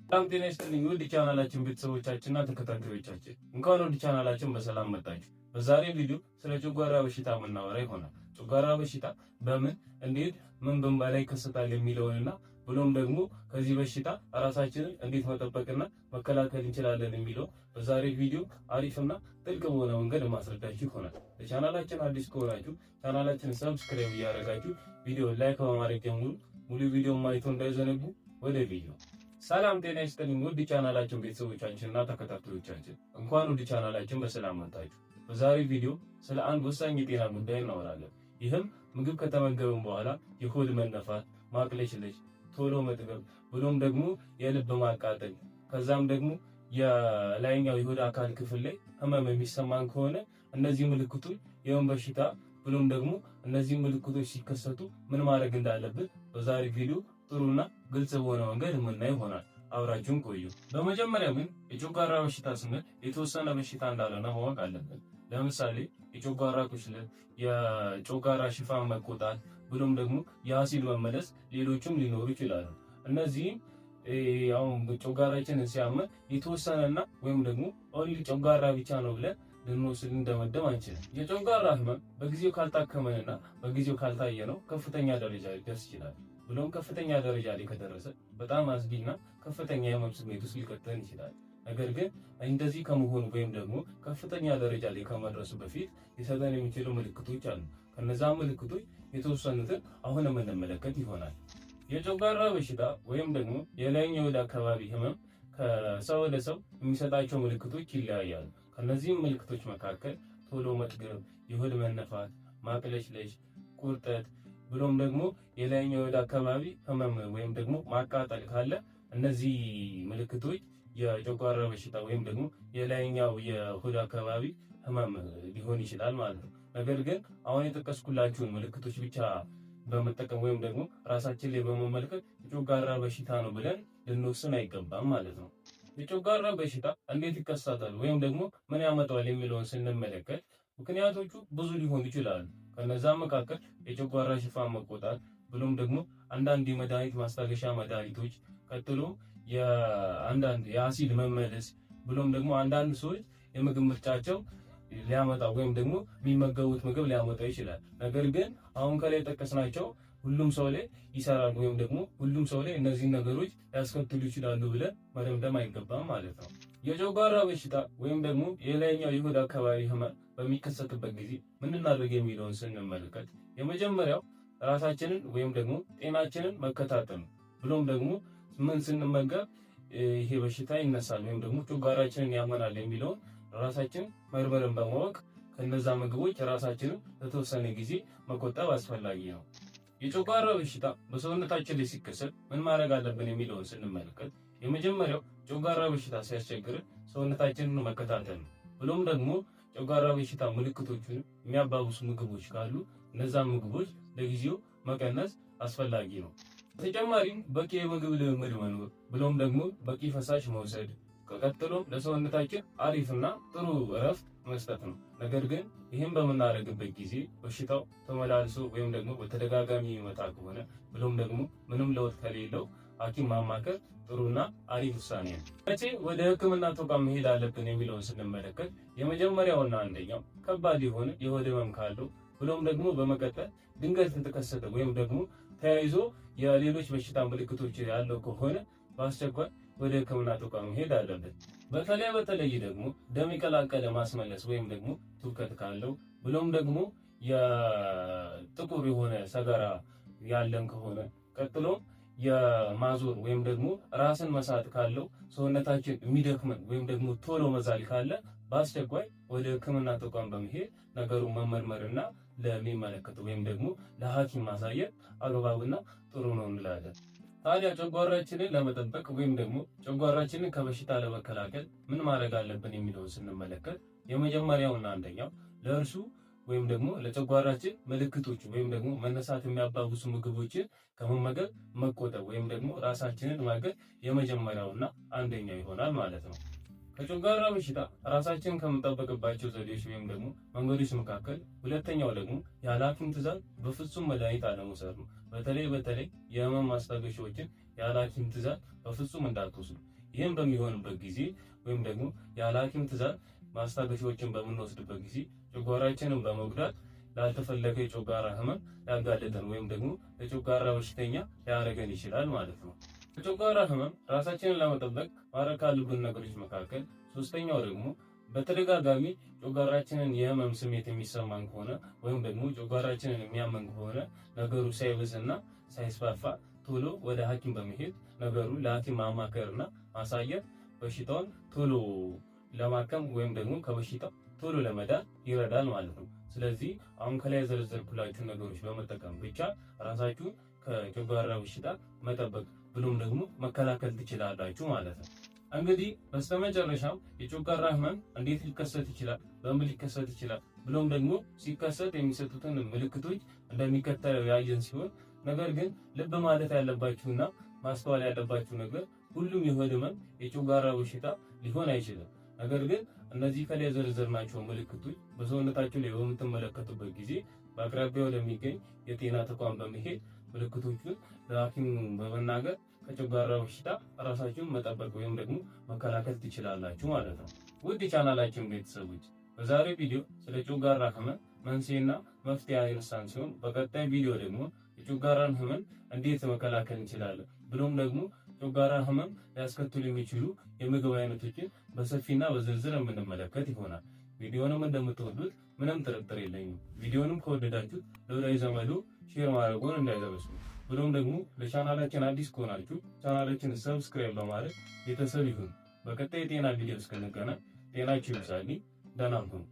በጣም ጤና ይስጥልኝ ውድ ቻናላችን ቤተሰቦቻችንና ተከታታዮቻችን እንኳን ወደ ቻናላችን በሰላም መጣችሁ። በዛሬ ቪዲዮ ስለ ጨጓራ በሽታ የምናወራ ይሆናል። ጨጓራ በሽታ በምን እንዴት ምን በላይ ይከሰታል የሚለውንና ብሎም ደግሞ ከዚህ በሽታ ራሳችንን እንዴት መጠበቅና መከላከል እንችላለን የሚለው በዛሬ ቪዲዮ አሪፍና ጥልቅ በሆነ መንገድ ማስረዳችሁ ይሆናል። ለቻናላችን አዲስ ከሆናችሁ ቻናላችንን ሰብስክራይብ እያደረጋችሁ ቪዲዮ ላይክ በማድረግ ጀምሩ። ሙሉ ቪዲዮ ማየቱ እንዳይዘነጉ። ወደ ቪዲዮ ሰላም ጤና ይስጥልኝ ውድ ቻናላችን ቤተሰቦቻችንና ተከታታዮቻችን እንኳን ወደ ቻናላችን በሰላም መጣችሁ። በዛሬ ቪዲዮ ስለ አንድ ወሳኝ የጤና ጉዳይ እናወራለን። ይህም ምግብ ከተመገብን በኋላ የሆድ መነፋት፣ ማቅለሽለሽ፣ ቶሎ መጥገብ ብሎም ደግሞ የልብ ማቃጠል ከዛም ደግሞ የላይኛው የሆድ አካል ክፍል ላይ ህመም የሚሰማን ከሆነ እነዚህ ምልክቶች የምን በሽታ ብሎም ደግሞ እነዚህ ምልክቶች ሲከሰቱ ምን ማድረግ እንዳለብን በዛሬ ቪዲዮ ጥሩና ግልጽ በሆነ መንገድ የምናይ ይሆናል። አብራችሁን ቆዩ። በመጀመሪያ ግን የጨጓራ በሽታ ስንል የተወሰነ በሽታ እንዳልሆነ ማወቅ አለብን። ለምሳሌ የጨጓራ ቁስለት፣ የጨጓራ ሽፋን መቆጣት ብሎም ደግሞ የአሲድ መመለስ ሌሎችም ሊኖሩ ይችላሉ። እነዚህም አሁን ጨጓራችንን ሲያመን የተወሰነና ወይም ደግሞ ኦንሊ ጨጓራ ብቻ ነው ብለን ልንወስድ እንደመደም አንችልም። የጨጓራ ህመም በጊዜው ካልታከመንና በጊዜው ካልታየነው ከፍተኛ ደረጃ ሊደርስ ይችላል። ብሎም ከፍተኛ ደረጃ ላይ ከደረሰ በጣም አስጊና ከፍተኛ የህመም ስሜት ውስጥ ሊከተን ይችላል። ነገር ግን እንደዚህ ከመሆኑ ወይም ደግሞ ከፍተኛ ደረጃ ላይ ከመድረሱ በፊት ሊሰጠን የሚችሉ ምልክቶች አሉ። ከነዛ ምልክቶች የተወሰኑትን አሁን የምንመለከት ይሆናል። የጨጓራ በሽታ ወይም ደግሞ የላይኛው የሆድ አካባቢ ህመም ከሰው ወደ ሰው የሚሰጣቸው ምልክቶች ይለያያሉ። ከነዚህም ምልክቶች መካከል ቶሎ መጥገብ፣ የሆድ መነፋት፣ ማቅለሽለሽ፣ ቁርጠት ብሎም ደግሞ የላይኛው የሆድ አካባቢ ህመም ወይም ደግሞ ማቃጠል ካለ እነዚህ ምልክቶች የጨጓራ በሽታ ወይም ደግሞ የላይኛው የሆድ አካባቢ ህመም ሊሆን ይችላል ማለት ነው። ነገር ግን አሁን የጠቀስኩላችሁን ምልክቶች ብቻ በመጠቀም ወይም ደግሞ ራሳችን ላይ በመመልከት የጨጓራ በሽታ ነው ብለን ልንወስን አይገባም ማለት ነው። የጨጓራ በሽታ እንዴት ይከሰታል ወይም ደግሞ ምን ያመጣዋል የሚለውን ስንመለከት ምክንያቶቹ ብዙ ሊሆኑ ይችላሉ። ከነዛም መካከል የጨጓራ ሽፋን መቆጣት ብሎም ደግሞ አንዳንድ የመድኃኒት ማስታገሻ መድኃኒቶች፣ ቀጥሎ የአንዳንድ የአሲድ መመለስ ብሎም ደግሞ አንዳንድ ሰዎች የምግብ ምርጫቸው ሊያመጣ ወይም ደግሞ የሚመገቡት ምግብ ሊያመጣ ይችላል። ነገር ግን አሁን ከላይ ጠቀስናቸው ሁሉም ሰው ላይ ይሰራል ወይም ደግሞ ሁሉም ሰው ላይ እነዚህን ነገሮች ሊያስከትሉ ይችላሉ ብለን መደምደም አይገባም ማለት ነው። የጨጓራ በሽታ ወይም ደግሞ የላይኛው የሆድ አካባቢ ህመም በሚከሰትበት ጊዜ ምን እናድርግ የሚለውን ስንመለከት የመጀመሪያው ራሳችንን ወይም ደግሞ ጤናችንን መከታተል ነው። ብሎም ደግሞ ምን ስንመገብ ይሄ በሽታ ይነሳል ወይም ደግሞ ጨጓራችንን ያመናል የሚለውን ራሳችን መርመርን በማወቅ ከነዛ ምግቦች ራሳችንን ለተወሰነ ጊዜ መቆጠብ አስፈላጊ ነው። የጨጓራ በሽታ በሰውነታችን ላይ ሲከሰት ምን ማድረግ አለብን የሚለውን ስንመለከት የመጀመሪያው ጨጓራ በሽታ ሲያስቸግርን ሰውነታችንን መከታተል ነው። ብሎም ደግሞ ጨጓራ በሽታ ምልክቶቹን የሚያባብሱ ምግቦች ካሉ እነዛ ምግቦች ለጊዜው መቀነስ አስፈላጊ ነው። በተጨማሪም በቂ የምግብ ልምምድ መኖር ብሎም ደግሞ በቂ ፈሳሽ መውሰድ ቀጥሎም ለሰውነታችን አሪፍና ጥሩ እረፍት መስጠት ነው። ነገር ግን ይህን በምናደርግበት ጊዜ በሽታው ተመላልሶ ወይም ደግሞ በተደጋጋሚ የሚመጣ ከሆነ ብሎም ደግሞ ምንም ለውጥ ከሌለው ሐኪም ማማከር ጥሩና አሪፍ ውሳኔ ነው። መቼ ወደ ሕክምና ተቋም መሄድ አለብን የሚለውን ስንመለከት የመጀመሪያውና አንደኛው ከባድ የሆነ የሆድ ህመም ካለው ብሎም ደግሞ በመቀጠል ድንገት የተከሰተ ወይም ደግሞ ተያይዞ የሌሎች በሽታ ምልክቶች ያለው ከሆነ በአስቸኳይ ወደ ሕክምና ተቋም መሄድ አለብን። በተለይ ደግሞ ደም የቀላቀለ ማስመለስ ወይም ደግሞ ትውከት ካለው ብሎም ደግሞ የጥቁር የሆነ ሰገራ ያለን ከሆነ ቀጥሎ የማዞር ወይም ደግሞ ራስን መሳት ካለው ሰውነታችን የሚደክመን ወይም ደግሞ ቶሎ መዛል ካለ በአስቸኳይ ወደ ሕክምና ተቋም በመሄድ ነገሩን መመርመርና ለሚመለከተው ወይም ደግሞ ለሐኪም ማሳየት አግባብና ጥሩ ነው እንላለን። ታዲያ ጨጓራችንን ለመጠበቅ ወይም ደግሞ ጨጓራችንን ከበሽታ ለመከላከል ምን ማድረግ አለብን የሚለውን ስንመለከት የመጀመሪያውና አንደኛው ለእርሱ ወይም ደግሞ ለጨጓራችን ምልክቶች ወይም ደግሞ መነሳት የሚያባብሱ ምግቦችን ከመመገብ መቆጠብ ወይም ደግሞ ራሳችንን ማገድ የመጀመሪያውና አንደኛው ይሆናል ማለት ነው። ከጨጓራ በሽታ ራሳችንን ከምንጠብቅባቸው ዘዴዎች ወይም ደግሞ መንገዶች መካከል ሁለተኛው ደግሞ ያለ ሐኪም ትዕዛዝ በፍጹም መድኃኒት አለመውሰድ ነው። በተለይ የህመም ማስታገሻዎችን ያለ ሐኪም ትዕዛዝ በፍጹም እንዳትወስዱ። ይህም በሚሆንበት ጊዜ ወይም ደግሞ ያለ ሐኪም ትዕዛዝ ማስታገሻዎችን በምንወስድበት ጊዜ ጨጓራችንን በመጉዳት ላልተፈለገ የጨጓራ ህመም ሊያጋልጠን ወይም ደግሞ ለጨጓራ በሽተኛ ሊያደርገን ይችላል ማለት ነው። ከጨጓራ ህመም ራሳችንን ለመጠበቅ ማድረግ ካሉብን ነገሮች መካከል ሶስተኛው ደግሞ በተደጋጋሚ ጨጓራችንን የህመም ስሜት የሚሰማን ከሆነ ወይም ደግሞ ጨጓራችንን የሚያመን ከሆነ ነገሩ ሳይብስና ሳይስፋፋ ቶሎ ወደ ሐኪም በመሄድ ነገሩ ለሐኪም ማማከርና ማሳየት በሽታውን ቶሎ ለማከም ወይም ደግሞ ከበሽታው ቶሎ ለመዳን ይረዳል ማለት ነው። ስለዚህ አሁን ከላይ የዘረዘርኩላችሁ ነገሮች በመጠቀም ብቻ ራሳችሁን ከጨጓራ በሽታ መጠበቅ ብሎም ደግሞ መከላከል ትችላላችሁ ማለት ነው። እንግዲህ በስተመጨረሻም የጨጓራ ህመም እንዴት ሊከሰት ይችላል፣ በምን ሊከሰት ይችላል ብሎም ደግሞ ሲከሰት የሚሰጡትን ምልክቶች እንደሚከተለው ያየን ሲሆን ነገር ግን ልብ ማለት ያለባችሁና ማስተዋል ያለባችሁ ነገር ሁሉም የሆድ ህመም የጨጓራ በሽታ ሊሆን አይችልም። ነገር ግን እነዚህ ከላይ የዘረዘርናቸው ምልክቶች በሰውነታችሁ ላይ በምትመለከቱበት ጊዜ በአቅራቢያው ለሚገኝ የጤና ተቋም በመሄድ ምልክቶቹን ለሐኪም በመናገር ከጨጓራ በሽታ ራሳችሁን መጠበቅ ወይም ደግሞ መከላከል ትችላላችሁ ማለት ነው። ውድ የቻናላችን ቤተሰቦች በዛሬው ቪዲዮ ስለ ጨጓራ ህመም መንስኤና መፍትሄ ያነሳን ሲሆን በቀጣይ ቪዲዮ ደግሞ የጨጓራን ህመም እንዴት መከላከል እንችላለን ብሎም ደግሞ ጨጓራ ህመም ሊያስከትሉ የሚችሉ የምግብ አይነቶችን በሰፊና በዝርዝር የምንመለከት ይሆናል። ቪዲዮንም እንደምትወዱት ምንም ጥርጥር የለኝም። ቪዲዮንም ከወደዳችሁት ለወዳጅ ዘመዶ ሼር ማድረጉን እንዳይዘነጉ። ብሎም ደግሞ ለቻናላችን አዲስ ከሆናችሁ ቻናላችንን ሰብስክራይብ በማድረግ ቤተሰብ ይሁኑ። በቀጣይ የጤና ቪዲዮ እስክንገናኝ ጤናችሁ ይብዛልኝ። ደህና ሁኑ።